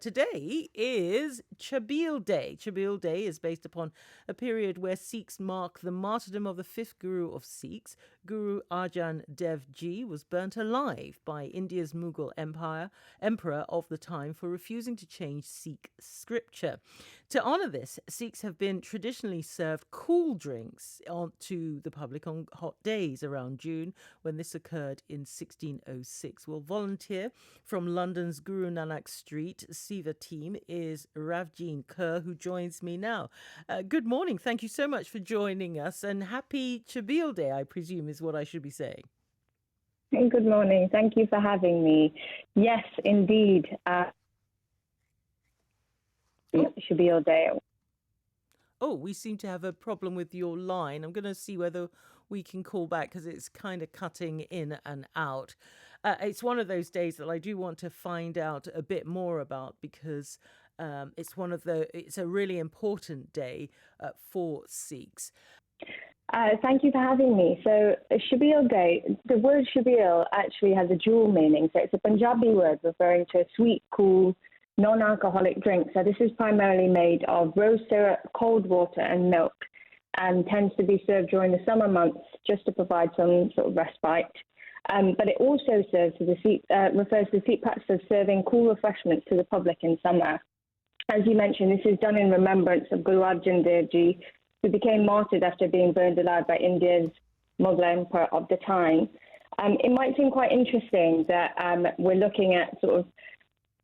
Today is Chabil Day. Chabil Day is based upon a period where Sikhs mark the martyrdom of the fifth Guru of Sikhs. Guru Arjan Dev Ji was burnt alive by India's Mughal emperor of the time for refusing to change Sikh scripture. To honour this, Sikhs have been traditionally served cool drinks to the public on hot days around June, when this occurred in 1606. We'll volunteer from London's Guru Nanak Street Seva team is Rajveen, Kaur, who joins me now. Good morning. Thank you so much for joining us, and happy Chabil Day, I presume, is what I should be saying. Good morning. Thank you for having me. Yes, indeed. Chabil Day. Oh, we seem to have a problem with your line. I'm going to see whether we can call back because it's kind of cutting in and out. It's one of those days that I do want to find out a bit more about, because it's a really important day for Sikhs. Thank you for having me. So, Chabil Day, the word Chabil actually has a dual meaning. So it's a Punjabi word referring to a sweet, cool, non-alcoholic drink. So this is primarily made of rose syrup, cold water and milk, and tends to be served during the summer months just to provide some sort of respite. But it also refers to the Sikh practice of serving cool refreshments to the public in summer. As you mentioned, this is done in remembrance of Guru Arjan Dev Ji, who became martyred after being burned alive by India's Mughal emperor of the time. It might seem quite interesting that we're looking at sort of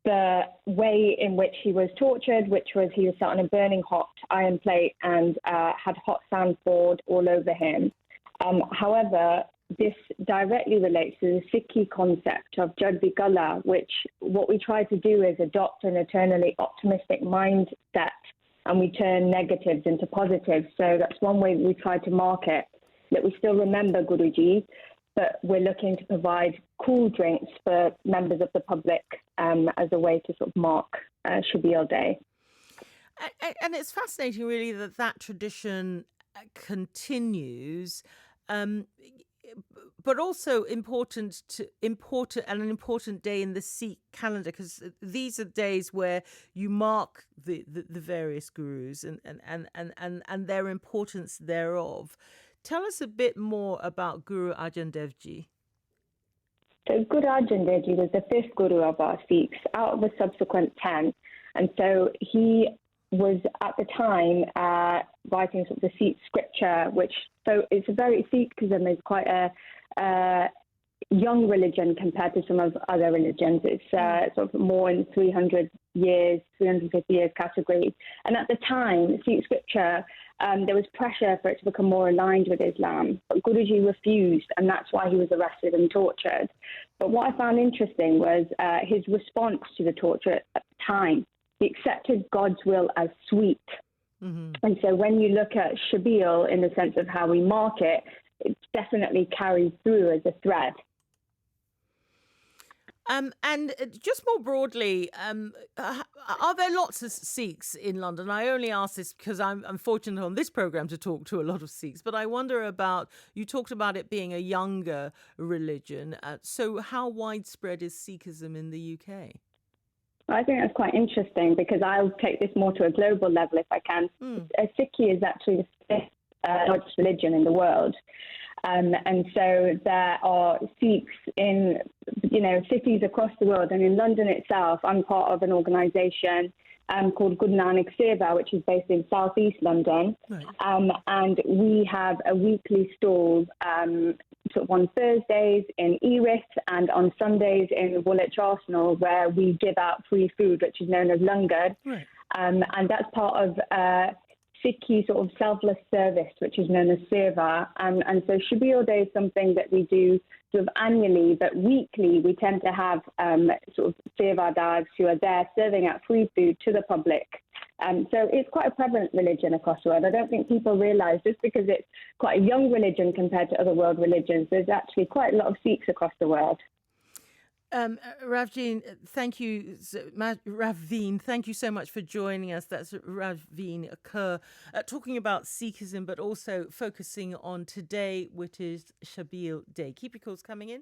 the way in which he was tortured, which was he was sat on a burning hot iron plate and had hot sand poured all over him. However, this directly relates to the Sikhi concept of Jagdi Kala, which what we try to do is adopt an eternally optimistic mindset, and we turn negatives into positives. So that's one way we try to mark it, that we still remember Guruji, but we're looking to provide cool drinks for members of the public as a way to sort of mark Chabil Day. And it's fascinating, really, that tradition continues, but also an important day in the Sikh calendar, because these are days where you mark the various gurus and their importance thereof. Tell us a bit more about Guru Arjan Dev Ji. So Guru Arjan Dev Ji was the fifth Guru of our Sikhs out of the subsequent 10. And so he was at the time writing sort of the Sikh scripture, which, so it's a very, Sikhism is quite a young religion compared to some of other religions. It's sort of more in 350 years category. And at the time, Sikh scripture, there was pressure for it to become more aligned with Islam. But Guruji refused, and that's why he was arrested and tortured. But what I found interesting was his response to the torture at the time. He accepted God's will as sweet. Mm-hmm. And so when you look at Chabil in the sense of how we mark it, it definitely carries through as a thread. And just more broadly, are there lots of Sikhs in London? I only ask this because I'm fortunate on this programme to talk to a lot of Sikhs, but I wonder about, you talked about it being a younger religion. So how widespread is Sikhism in the UK? I think that's quite interesting, because I'll take this more to a global level if I can. Sikhi is actually the fifth largest religion in the world. And so there are Sikhs in, cities across the world. And in London itself, I'm part of an organisation called Nanak Seva, which is based in southeast London. Right. And we have a weekly stall sort of on Thursdays in Erith and on Sundays in Woolwich Arsenal, where we give out free food, which is known as langar. Right. And that's part of Sikhi sort of selfless service, which is known as Seva. And so Chabil Day is something that we do sort of annually, but weekly we tend to have sort of Sevadars who are there serving out free food to the public. So it's quite a prevalent religion across the world. I don't think people realise, just because it's quite a young religion compared to other world religions, there's actually quite a lot of Sikhs across the world. Rajveen, thank you. Rajveen, thank you so much for joining us. That's Rajveen Kaur, talking about Sikhism, but also focusing on today, which is Chabil Day. Keep your calls coming in.